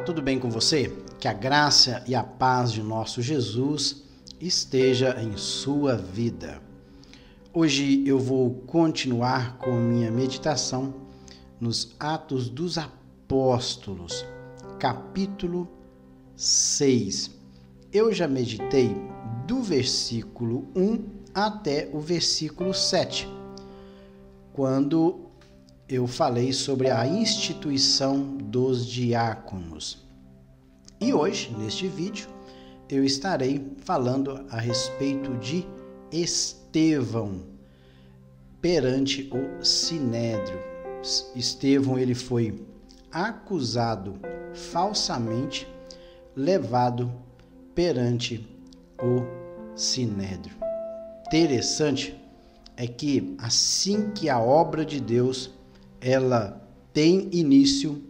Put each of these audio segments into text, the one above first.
tudo bem com você? Que a graça e a paz de nosso Jesus esteja em sua vida. Hoje eu vou continuar com minha meditação nos Atos dos Apóstolos, capítulo 6. Eu já meditei do versículo 1 até o versículo 7, quando eu falei sobre a instituição dos diáconos. E hoje, neste vídeo, eu estarei falando a respeito de Estevão perante o Sinédrio. Estevão, ele foi acusado falsamente, levado perante o Sinédrio. Interessante é que assim que a obra de Deus ela tem início,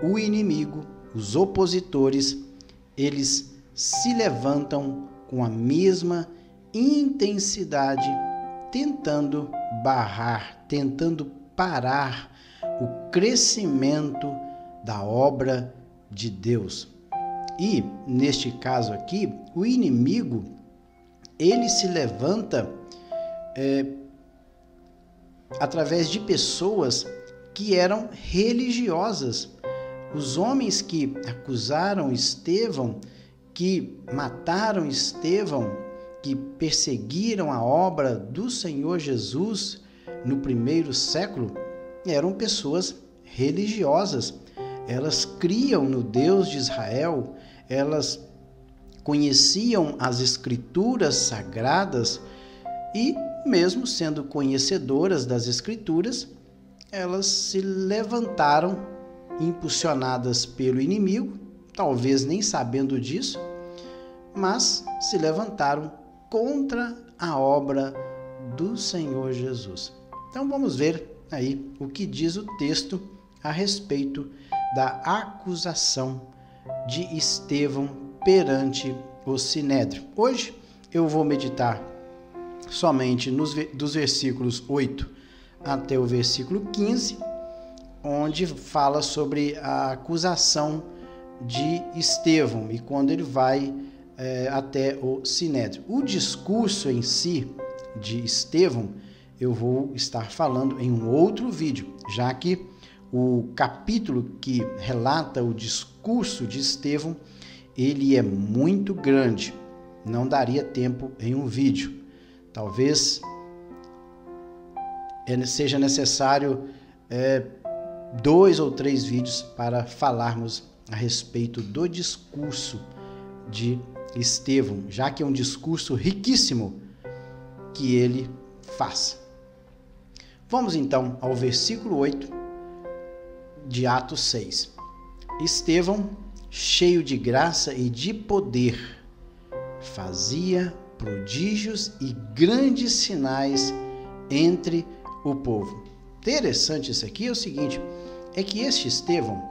o inimigo, os opositores, eles se levantam com a mesma intensidade, tentando barrar, tentando parar o crescimento da obra de Deus. E, neste caso aqui, o inimigo, ele se levanta através de pessoas que eram religiosas. Os homens que acusaram Estevão, que mataram Estevão, que perseguiram a obra do Senhor Jesus no primeiro século, eram pessoas religiosas. Elas criam no Deus de Israel, elas conheciam as Escrituras sagradas e, mesmo sendo conhecedoras das Escrituras, elas se levantaram, impulsionadas pelo inimigo, talvez nem sabendo disso, mas se levantaram contra a obra do Senhor Jesus. Então vamos ver aí o que diz o texto a respeito da acusação de Estevão perante o Sinédrio. Hoje eu vou meditar somente dos versículos 8 até o versículo 15, onde fala sobre a acusação de Estevão e quando ele vai até o Sinédrio. O discurso em si de Estevão eu vou estar falando em um outro vídeo, já que o capítulo que relata o discurso de Estevão, ele é muito grande, não daria tempo em um vídeo. Talvez seja necessário 2 ou 3 vídeos para falarmos a respeito do discurso de Estevão, já que é um discurso riquíssimo que ele faz. Vamos então ao versículo 8 de Atos 6. Estevão, cheio de graça e de poder, fazia prodígios e grandes sinais entre o povo. Interessante isso aqui é o seguinte, é que este Estevão,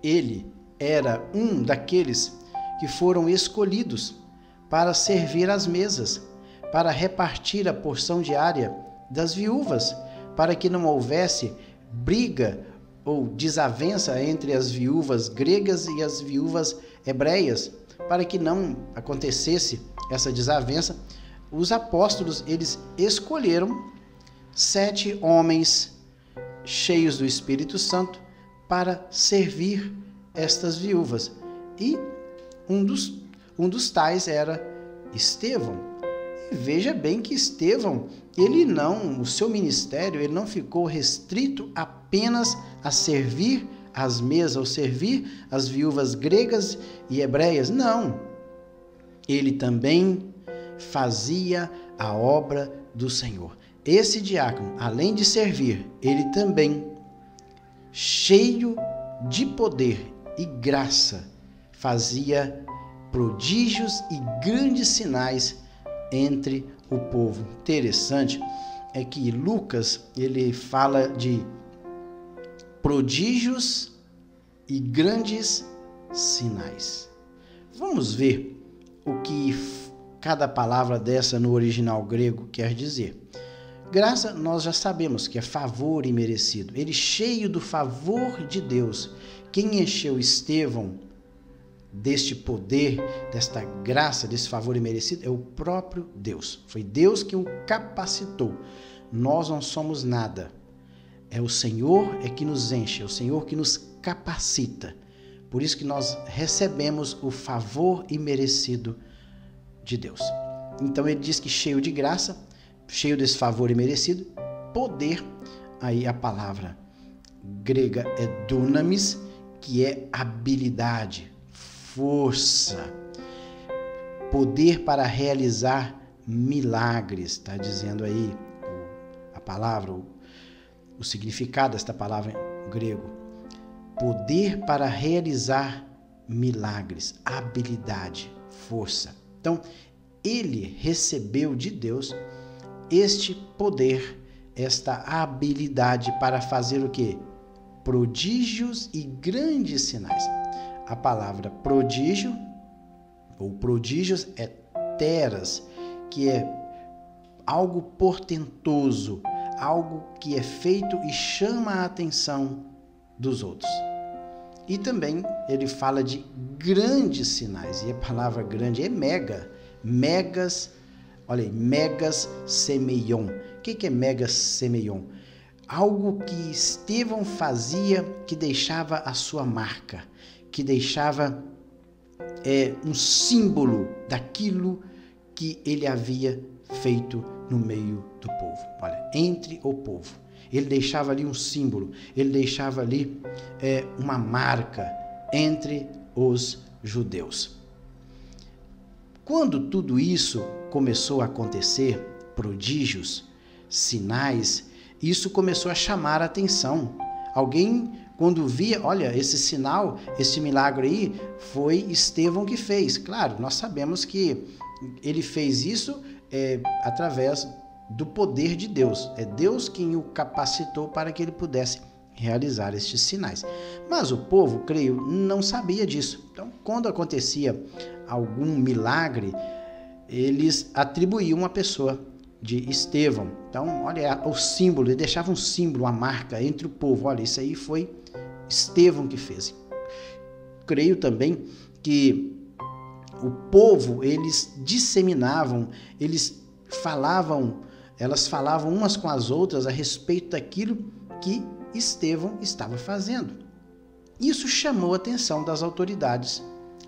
ele era um daqueles que foram escolhidos para servir às mesas, para repartir a porção diária das viúvas, para que não houvesse briga ou desavença entre as viúvas gregas e as viúvas hebreias, para que não acontecesse essa desavença. Os apóstolos, eles escolheram 7 homens cheios do Espírito Santo para servir estas viúvas. E um dos tais era Estevão. E veja bem que Estevão, o seu ministério, ele não ficou restrito apenas a servir às mesas, ou servir as viúvas gregas e hebreias. Não. Ele também fazia a obra do Senhor. Esse diácono, além de servir, ele também, cheio de poder e graça, fazia prodígios e grandes sinais entre o povo. Interessante é que Lucas, ele fala de prodígios e grandes sinais. Vamos ver o que cada palavra dessa no original grego quer dizer. Graça, nós já sabemos que é favor imerecido. Ele cheio do favor de Deus, Quem encheu Estevão deste poder, desta graça, desse favor imerecido, é o próprio Deus. Foi Deus que o capacitou. Nós não somos nada. É o Senhor que nos enche, é o Senhor que nos capacita. Por isso que nós recebemos o favor imerecido de Deus. Então ele diz que cheio de graça, cheio desse favor imerecido, poder, aí a palavra grega é dunamis, que é habilidade, força, poder para realizar milagres, está dizendo aí a palavra, o significado desta palavra em grego. Poder para realizar milagres, habilidade, força. Então, ele recebeu de Deus este poder, esta habilidade para fazer o quê? Prodígios e grandes sinais. A palavra prodígio, ou prodígios, é teras, que é algo portentoso, algo que é feito e chama a atenção dos outros. E também ele fala de grandes sinais, e a palavra grande é mega, megas, olha aí, megas semeion. O que é megas semeion? Algo que Estevão fazia que deixava a sua marca, que deixava um símbolo daquilo que ele havia feito no meio do povo. Olha, entre o povo. Ele deixava ali um símbolo, ele deixava ali uma marca entre os judeus. Quando tudo isso começou a acontecer, prodígios, sinais, isso começou a chamar a atenção. Alguém, quando via, olha, esse sinal, esse milagre aí, foi Estevão que fez. Claro, nós sabemos que ele fez isso através do poder de Deus. É Deus quem o capacitou para que ele pudesse realizar estes sinais. Mas o povo, creio, não sabia disso. Então, quando acontecia algum milagre, eles atribuíam a pessoa de Estevão. Então, olha o símbolo, ele deixava um símbolo, uma marca entre o povo. Olha, isso aí foi Estevão que fez. Creio também que o povo, eles disseminavam, elas falavam umas com as outras a respeito daquilo que Estevão estava fazendo. Isso chamou a atenção das autoridades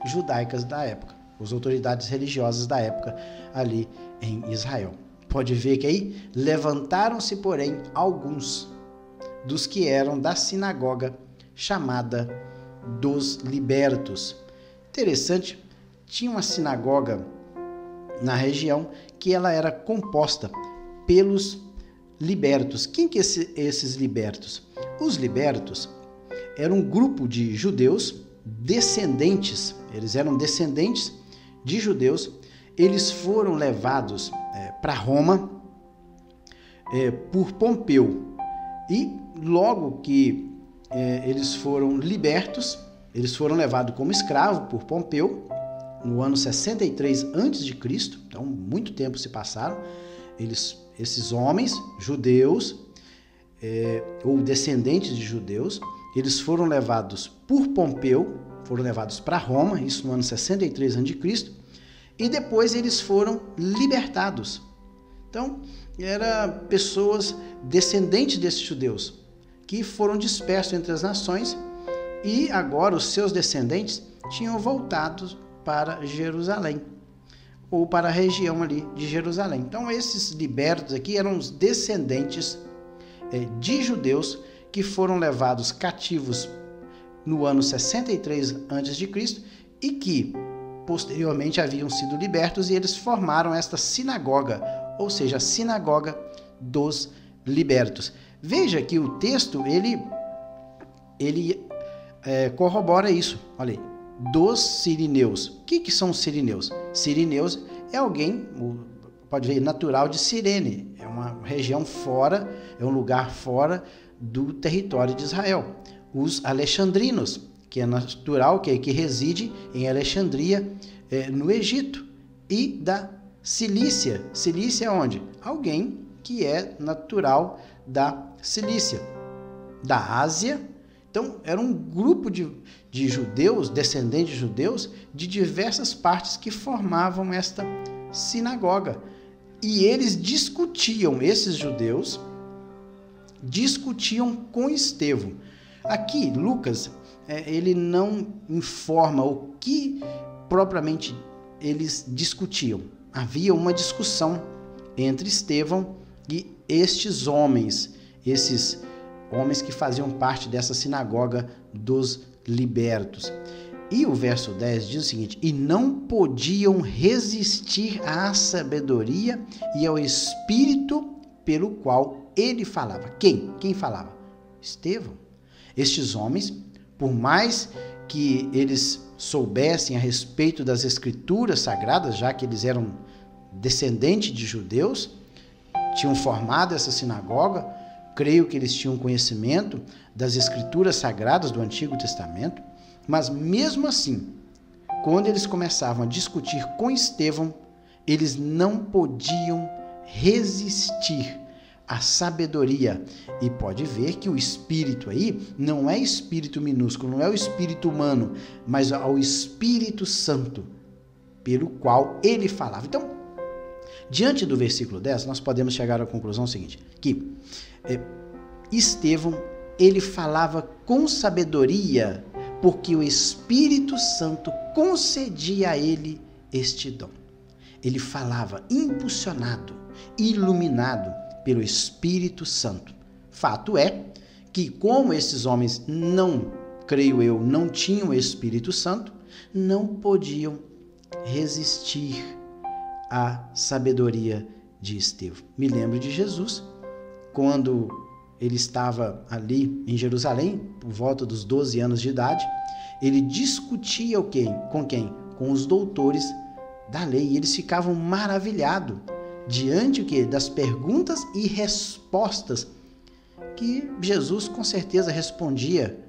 judaicas da época, as autoridades religiosas da época ali em Israel. Pode ver que aí levantaram-se, porém, alguns dos que eram da sinagoga chamada dos libertos. Interessante, tinha uma sinagoga na região que ela era composta pelos libertos. Quem que esses libertos? Os libertos eram um grupo de judeus descendentes, eles eram descendentes de judeus, eles foram levados para Roma por Pompeu, e logo que eles foram libertos, eles foram levados como escravos por Pompeu, no ano 63 a.C., então muito tempo se passaram, esses homens judeus, ou descendentes de judeus, eles foram levados por Pompeu, foram levados para Roma, isso no ano 63 a.C., e depois eles foram libertados. Então, eram pessoas descendentes desses judeus, que foram dispersos entre as nações, e agora os seus descendentes tinham voltado para Jerusalém, ou para a região ali de Jerusalém. Então, esses libertos aqui eram os descendentes de judeus que foram levados cativos no ano 63 a.C. e que posteriormente haviam sido libertos, e eles formaram esta sinagoga, ou seja, a sinagoga dos libertos. Veja que o texto, ele corrobora isso. Olha aí, dos sirineus. O que são os sirineus? Sirineus é alguém, pode ver, natural de Cirene, é uma região fora, é um lugar fora do território de Israel. Os alexandrinos, que é natural, que reside em Alexandria, no Egito, e da Cilícia. Cilícia é onde? Alguém que é natural da Cilícia, da Ásia, Então, era um grupo de judeus, descendentes de judeus, de diversas partes que formavam esta sinagoga. E eles discutiam, esses judeus, discutiam com Estevão. Aqui, Lucas, ele não informa o que propriamente eles discutiam. Havia uma discussão entre Estevão e estes homens, esses homens que faziam parte dessa sinagoga dos libertos. E o verso 10 diz o seguinte: e não podiam resistir à sabedoria e ao espírito pelo qual ele falava. Quem falava? Estevão. Estes homens, por mais que eles soubessem a respeito das escrituras sagradas, já que eles eram descendentes de judeus, tinham formado essa sinagoga, creio que eles tinham conhecimento das escrituras sagradas do Antigo Testamento, mas mesmo assim, quando eles começavam a discutir com Estevão, eles não podiam resistir à sabedoria. E pode ver que o espírito aí não é espírito minúsculo, não é o espírito humano, mas ao Espírito Santo, pelo qual ele falava. Então, diante do versículo 10, nós podemos chegar à conclusão seguinte, que Estevão, ele falava com sabedoria, porque o Espírito Santo concedia a ele este dom. Ele falava impulsionado, iluminado pelo Espírito Santo. Fato é que, como esses homens creio eu, não tinham o Espírito Santo, não podiam resistir à sabedoria de Estevão. Me lembro de Jesus, quando ele estava ali em Jerusalém, por volta dos 12 anos de idade, ele discutia com quem? Com os doutores da lei, e eles ficavam maravilhados diante das perguntas e respostas que Jesus com certeza respondia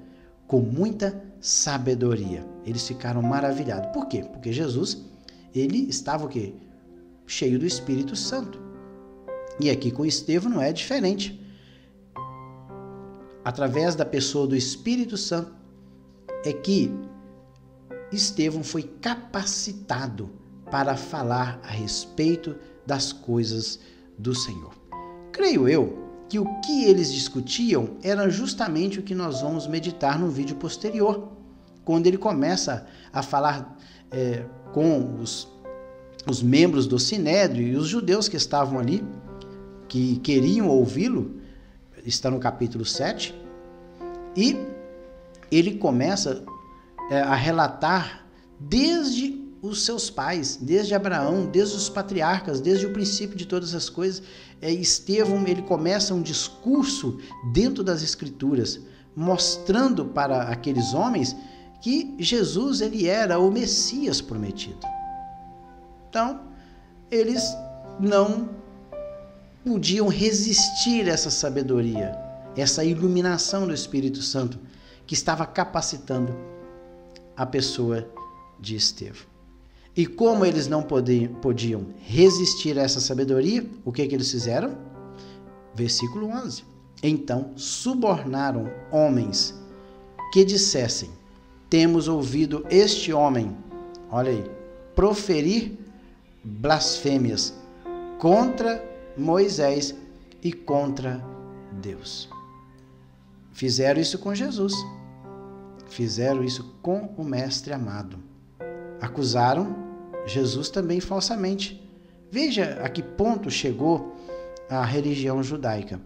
com muita sabedoria. Eles ficaram maravilhados. Por quê? Porque Jesus, ele estava cheio do Espírito Santo. E aqui com Estevão não é diferente. Através da pessoa do Espírito Santo é que Estevão foi capacitado para falar a respeito das coisas do Senhor. Creio eu que o que eles discutiam era justamente o que nós vamos meditar no vídeo posterior, quando ele começa a falar com os membros do Sinédrio e os judeus que estavam ali, que queriam ouvi-lo. Está no capítulo 7, e ele começa a relatar desde os seus pais, desde Abraão, desde os patriarcas, desde o princípio de todas as coisas. Estevão, ele começa um discurso dentro das Escrituras, mostrando para aqueles homens que Jesus, ele era o Messias prometido. Então, eles não podiam resistir a essa sabedoria, essa iluminação do Espírito Santo que estava capacitando a pessoa de Estevão. E como eles não podiam resistir a essa sabedoria, o que eles fizeram? Versículo 11. Então subornaram homens que dissessem: temos ouvido este homem, olha aí, proferir blasfêmias contra Moisés e contra Deus. Fizeram isso com Jesus. Fizeram isso com o Mestre amado. Acusaram Jesus também falsamente. Veja a que ponto chegou a religião judaica.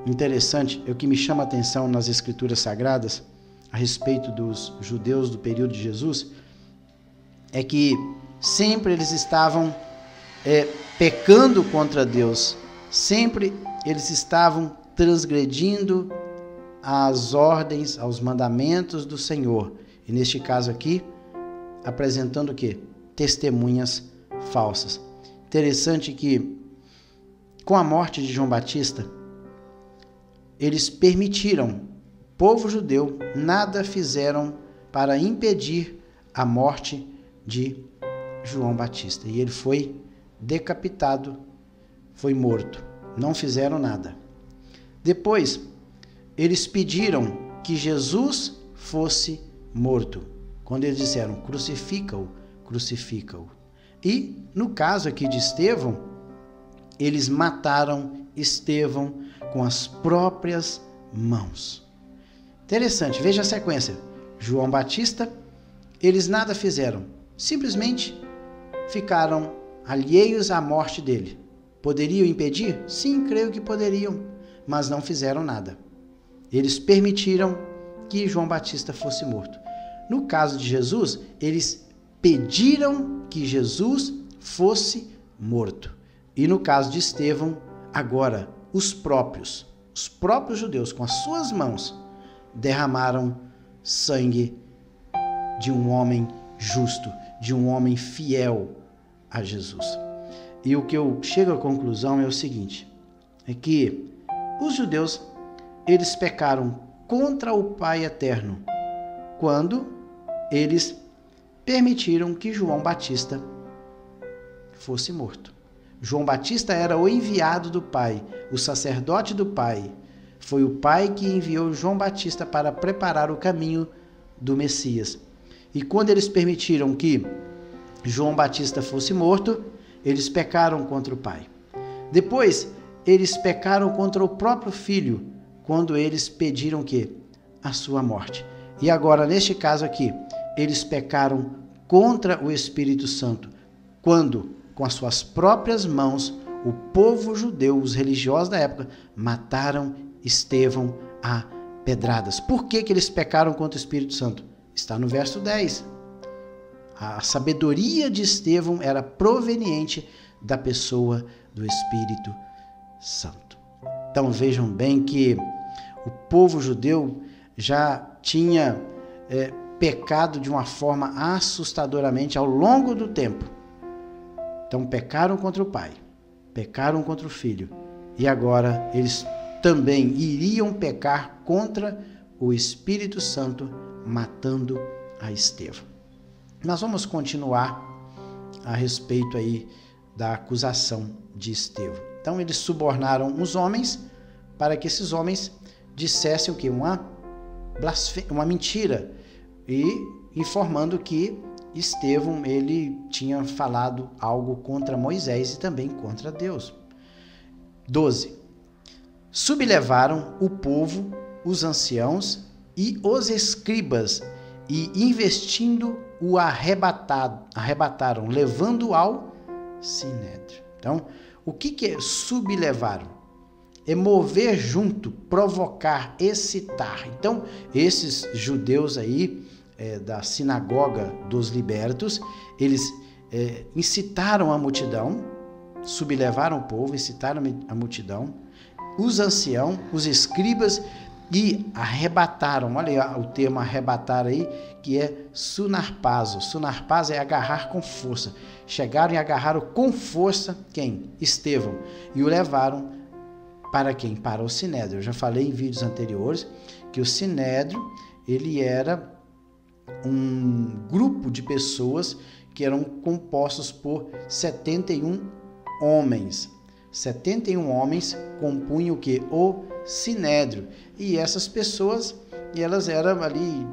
Interessante, o que me chama a atenção nas Escrituras Sagradas a respeito dos judeus do período de Jesus é que sempre eles estavam pecando contra Deus, sempre eles estavam transgredindo as ordens, aos mandamentos do Senhor. E neste caso aqui, apresentando o quê? Testemunhas falsas. Interessante que, com a morte de João Batista, eles permitiram, o povo judeu, nada fizeram para impedir a morte de João Batista. E ele foi decapitado, foi morto. Não fizeram nada. Depois, eles pediram que Jesus fosse morto. Quando eles disseram, crucifica-o, crucifica-o. E, no caso aqui de Estevão, eles mataram Estevão com as próprias mãos. Interessante, veja a sequência. João Batista, eles nada fizeram, simplesmente ficaram alheios à morte dele. Poderiam impedir? Sim, creio que poderiam, mas não fizeram nada. Eles permitiram que João Batista fosse morto. No caso de Jesus, eles pediram que Jesus fosse morto. E no caso de Estevão, agora, os próprios judeus, com as suas mãos, derramaram sangue de um homem justo, de um homem fiel a Jesus. E o que eu chego à conclusão é o seguinte, é que os judeus, eles pecaram contra o Pai Eterno, quando eles permitiram que João Batista fosse morto. João Batista era o enviado do Pai, o sacerdote do Pai. Foi o Pai que enviou João Batista para preparar o caminho do Messias. E quando eles permitiram que João Batista fosse morto, eles pecaram contra o Pai. Depois, eles pecaram contra o próprio Filho, quando eles pediram que? A sua morte. E agora, neste caso aqui, eles pecaram contra o Espírito Santo, quando, com as suas próprias mãos, o povo judeu, os religiosos da época, mataram Estevão a pedradas. Por que eles pecaram contra o Espírito Santo? Está no verso 10. A sabedoria de Estevão era proveniente da pessoa do Espírito Santo. Então vejam bem que o povo judeu já tinha pecado de uma forma assustadoramente ao longo do tempo. Então pecaram contra o Pai, pecaram contra o Filho, e agora eles também iriam pecar contra o Espírito Santo, matando a Estevão. Nós vamos continuar a respeito aí da acusação de Estevão. Então eles subornaram os homens para que esses homens dissessem o quê? Uma mentira, e informando que Estevão, ele tinha falado algo contra Moisés e também contra Deus. 12. Sublevaram o povo, os anciãos e os escribas, e investindo o arrebataram, levando ao sinédrio. Então, o que é sublevaram? É mover junto, provocar, excitar. Então, esses judeus aí, da sinagoga dos libertos, eles incitaram a multidão, sublevaram o povo, incitaram a multidão, os anciãos, os escribas, e arrebataram. Olha aí o termo arrebatar aí, que é sunarpazo. Sunarpazo é agarrar com força. Chegaram e agarraram com força quem? Estevão. E o levaram para quem? Para o sinédrio. Eu já falei em vídeos anteriores que o sinédrio, ele era um grupo de pessoas que eram compostos por 71 homens. 71 homens compunham o quê? O sinédrio. E essas pessoas, elas eram ali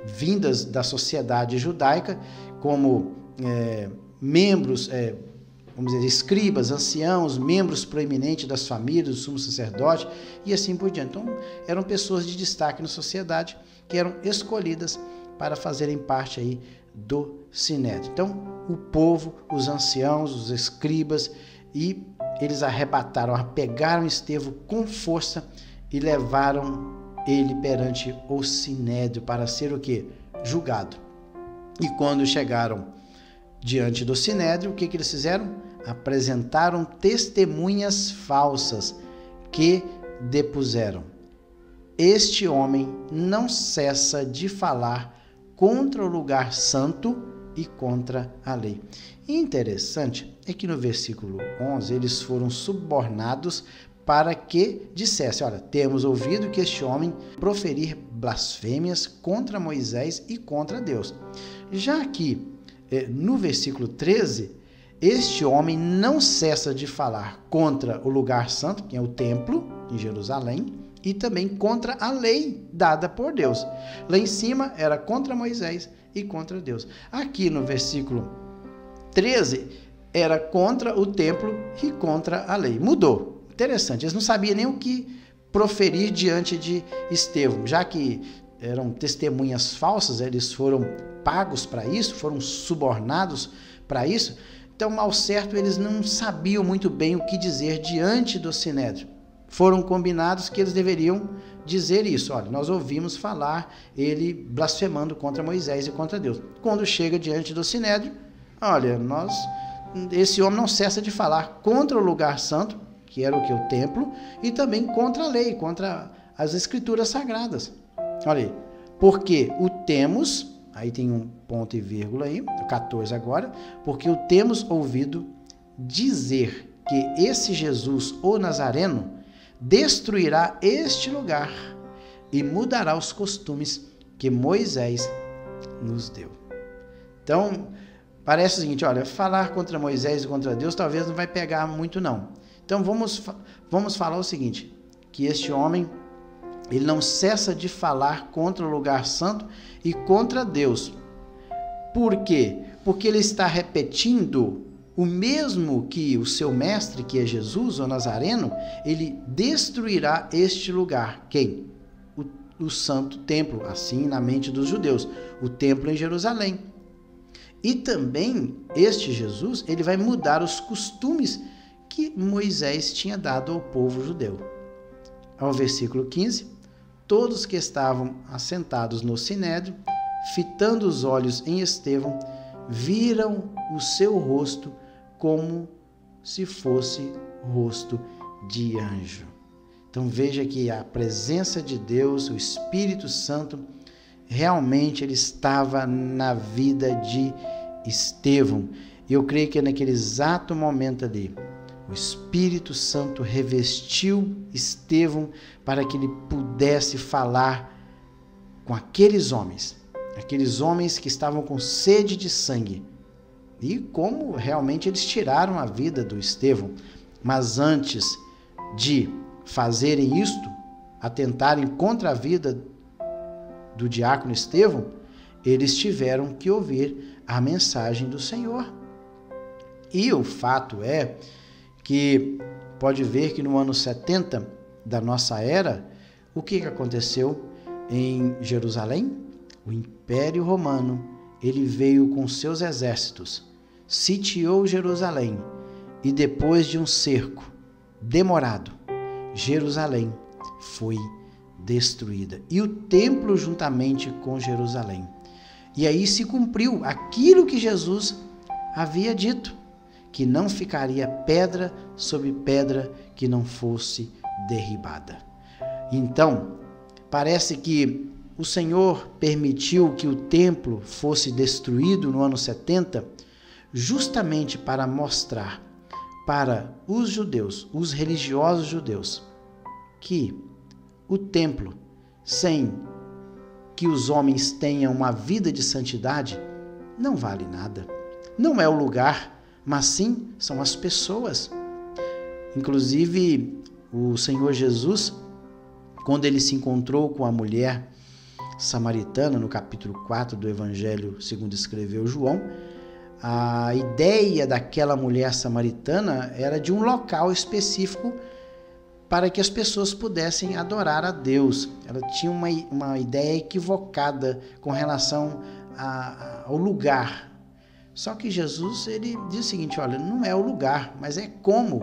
vindas da sociedade judaica como membros, vamos dizer, escribas, anciãos, membros proeminentes das famílias, do sumo sacerdote e assim por diante. Então, eram pessoas de destaque na sociedade que eram escolhidas para fazerem parte aí do sinédrio. Então, o povo, os anciãos, os escribas, e eles arrebataram, pegaram Estevão com força e levaram ele perante o sinédrio para ser o quê? Julgado. E quando chegaram diante do sinédrio, o que eles fizeram? Apresentaram testemunhas falsas que depuseram: este homem não cessa de falar contra o lugar santo e contra a lei. Interessante é que no versículo 11 eles foram subornados para que dissesse: olha, temos ouvido que este homem proferir blasfêmias contra Moisés e contra Deus. Já aqui no versículo 13, este homem não cessa de falar contra o lugar santo, que é o templo em Jerusalém, e também contra a lei dada por Deus. Lá em cima era contra Moisés e contra Deus. Aqui no versículo 13 era contra o templo e contra a lei. Mudou. Interessante. Eles não sabiam nem o que proferir diante de Estevão, já que eram testemunhas falsas, eles foram pagos para isso, foram subornados para isso. Então, ao certo, eles não sabiam muito bem o que dizer diante do Sinédrio. Foram combinados que eles deveriam dizer isso. Olha, nós ouvimos falar ele blasfemando contra Moisés e contra Deus. Quando chega diante do Sinédrio, olha, esse homem não cessa de falar contra o lugar santo, que era o que? O templo, e também contra a lei, contra as escrituras sagradas. Olha aí, porque o temos, aí tem um ponto e vírgula aí, 14 agora, porque o temos ouvido dizer que esse Jesus, o Nazareno, destruirá este lugar e mudará os costumes que Moisés nos deu. Então, parece o seguinte, olha, falar contra Moisés e contra Deus talvez não vai pegar muito não. Então, vamos falar o seguinte, que este homem, ele não cessa de falar contra o lugar santo e contra Deus. Por quê? Porque ele está repetindo o mesmo que o seu mestre, que é Jesus, o Nazareno, ele destruirá este lugar. Quem? O santo templo, assim na mente dos judeus, o templo em Jerusalém. E também este Jesus, ele vai mudar os costumes que Moisés tinha dado ao povo judeu. Ao versículo 15, todos que estavam assentados no sinédrio, fitando os olhos em Estevão, viram o seu rosto como se fosse rosto de anjo. Então veja que a presença de Deus, o Espírito Santo, realmente ele estava na vida de Estevão. Eu creio que naquele exato momento ali, o Espírito Santo revestiu Estevão para que ele pudesse falar com aqueles homens que estavam com sede de sangue. E como realmente eles tiraram a vida do Estevão. Mas antes de fazerem isto, atentarem contra a vida do diácono Estevão, eles tiveram que ouvir a mensagem do Senhor. E o fato é que pode ver que no ano 70 da nossa era, o que aconteceu em Jerusalém? O Império Romano, ele veio com seus exércitos, sitiou Jerusalém e depois de um cerco demorado, Jerusalém foi destruída e o templo juntamente com Jerusalém. E aí se cumpriu aquilo que Jesus havia dito, que não ficaria pedra sobre pedra que não fosse derribada. Então, parece que o Senhor permitiu que o templo fosse destruído no ano 70, justamente para mostrar para os judeus, os religiosos judeus, que o templo, sem que os homens tenham uma vida de santidade, não vale nada. Não é o lugar, mas sim são as pessoas. Inclusive, o Senhor Jesus, quando ele se encontrou com a mulher samaritana, no capítulo 4 do Evangelho segundo escreveu João, a ideia daquela mulher samaritana era de um local específico para que as pessoas pudessem adorar a Deus. Ela tinha uma ideia equivocada com relação ao lugar. Só que Jesus, ele diz o seguinte, olha, não é o lugar, mas é como.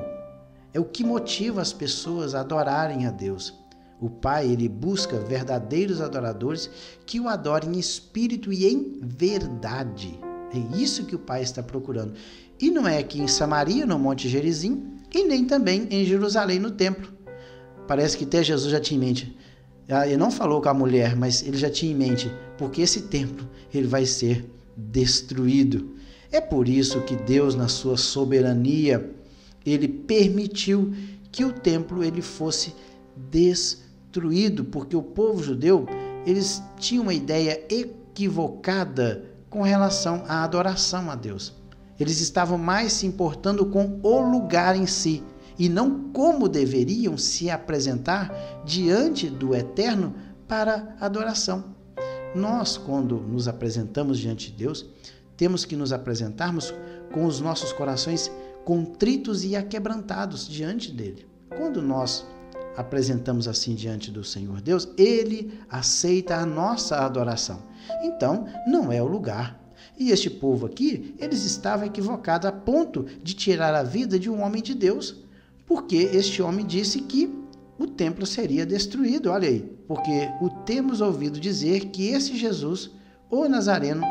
É o que motiva as pessoas a adorarem a Deus. O Pai, ele busca verdadeiros adoradores que o adorem em espírito e em verdade. É isso que o Pai está procurando. E não é aqui em Samaria, no Monte Gerizim, e nem também em Jerusalém, no templo. Parece que até Jesus já tinha em mente. Ele não falou com a mulher, mas ele já tinha em mente, porque esse templo ele vai ser destruído. É por isso que Deus, na sua soberania, ele permitiu que o templo ele fosse destruído, porque o povo judeu, eles tinham uma ideia equivocada com relação à adoração a Deus. Eles estavam mais se importando com o lugar em si, e não como deveriam se apresentar diante do Eterno para adoração. Nós, quando nos apresentamos diante de Deus, temos que nos apresentarmos com os nossos corações contritos e aquebrantados diante dele. Quando nós apresentamos assim diante do Senhor Deus, ele aceita a nossa adoração. Então, não é o lugar. E este povo aqui, eles estavam equivocados a ponto de tirar a vida de um homem de Deus, porque este homem disse que o templo seria destruído. Olha aí, porque o temos ouvido dizer que esse Jesus, o Nazareno,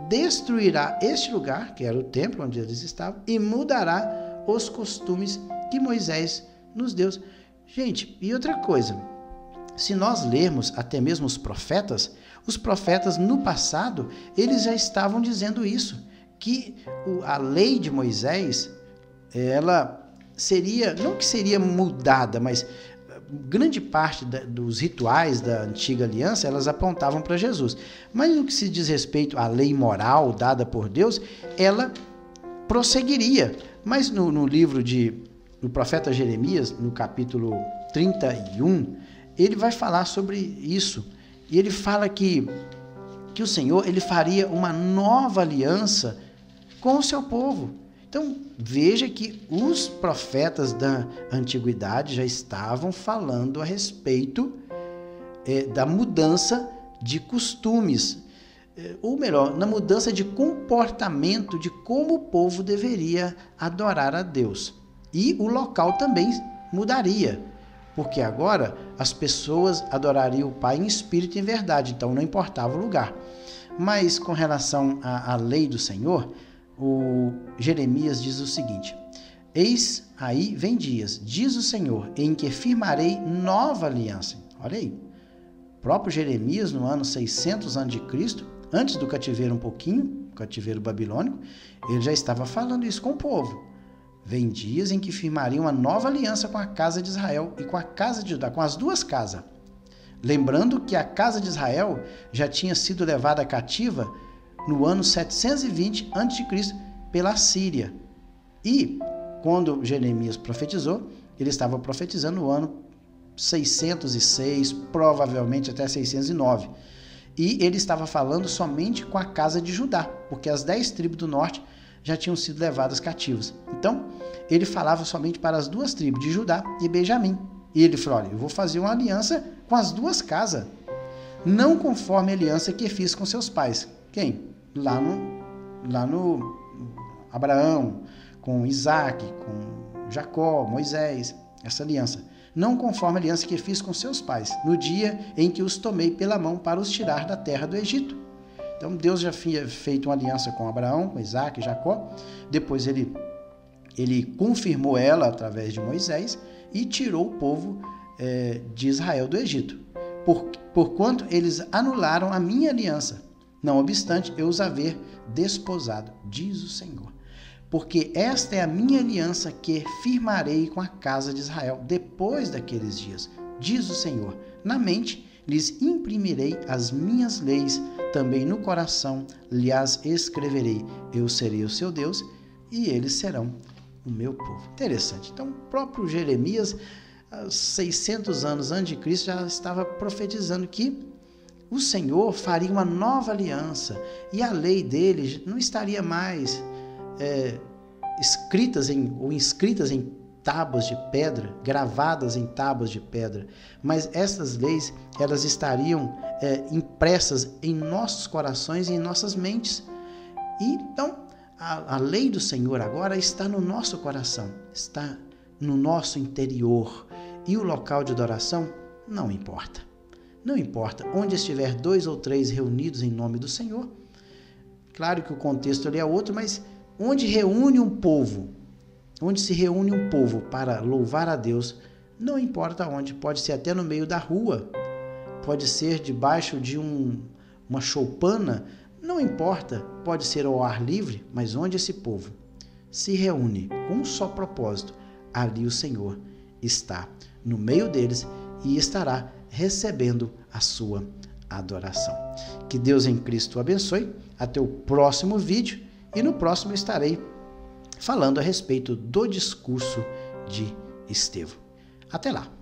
destruirá este lugar, que era o templo onde eles estavam, e mudará os costumes que Moisés nos deu. Gente, e outra coisa, se nós lermos até mesmo os profetas no passado, eles já estavam dizendo isso, que a lei de Moisés, ela seria, não que seria mudada, mas grande parte dos rituais da antiga aliança, elas apontavam para Jesus. Mas no que se diz respeito à lei moral dada por Deus, ela prosseguiria. Mas no livro do profeta Jeremias, no capítulo 31, ele vai falar sobre isso. E ele fala que o Senhor, ele faria uma nova aliança com o seu povo. Então, veja que os profetas da antiguidade já estavam falando a respeito da mudança de costumes, ou melhor, na mudança de comportamento de como o povo deveria adorar a Deus. E o local também mudaria, porque agora as pessoas adorariam o Pai em espírito e em verdade, então não importava o lugar. Mas com relação à lei do Senhor, o Jeremias diz o seguinte: eis aí vem dias, diz o Senhor, em que firmarei nova aliança. Olha aí, o próprio Jeremias, no ano 600 a.C., antes do cativeiro um pouquinho, cativeiro babilônico, ele já estava falando isso com o povo. Vem dias em que firmarei uma nova aliança com a casa de Israel e com a casa de Judá, com as duas casas. Lembrando que a casa de Israel já tinha sido levada cativa no ano 720 a.C. pela Síria. E, quando Jeremias profetizou, ele estava profetizando no ano 606, provavelmente até 609. E ele estava falando somente com a casa de Judá, porque as 10 tribos do norte já tinham sido levadas cativas. Então, ele falava somente para as 2 tribos, de Judá e Benjamim. E ele falou: olha, eu vou fazer uma aliança com as 2 casas, não conforme a aliança que fiz com seus pais. Quem? Lá no Abraão, com Isaac, com Jacó, Moisés, essa aliança. Não conforme a aliança que fiz com seus pais, no dia em que os tomei pela mão para os tirar da terra do Egito. Então Deus já tinha feito uma aliança com Abraão, com Isaac e Jacó. Depois ele confirmou ela através de Moisés e tirou o povo de Israel do Egito. Porquanto eles anularam a minha aliança, não obstante eu os haver desposado, diz o Senhor. Porque esta é a minha aliança que firmarei com a casa de Israel depois daqueles dias, diz o Senhor. Na mente lhes imprimirei as minhas leis, também no coração lhes escreverei. Eu serei o seu Deus e eles serão o meu povo. Interessante. Então, o próprio Jeremias, 600 anos antes de Cristo, já estava profetizando que o Senhor faria uma nova aliança e a lei dele não estaria mais inscritas em tábuas de pedra, gravadas em tábuas de pedra, mas essas leis, elas estariam impressas em nossos corações e em nossas mentes. E então, a lei do Senhor agora está no nosso coração, está no nosso interior, e o local de adoração não importa. Não importa, onde estiver 2 ou 3 reunidos em nome do Senhor, claro que o contexto ali é outro, mas onde se reúne um povo para louvar a Deus, não importa onde, pode ser até no meio da rua, pode ser debaixo de uma choupana, não importa, pode ser ao ar livre, mas onde esse povo se reúne com um só propósito, ali o Senhor está no meio deles e estará recebendo a sua adoração. Que Deus em Cristo o abençoe. Até o próximo vídeo, e no próximo estarei falando a respeito do discurso de Estevão. Até lá!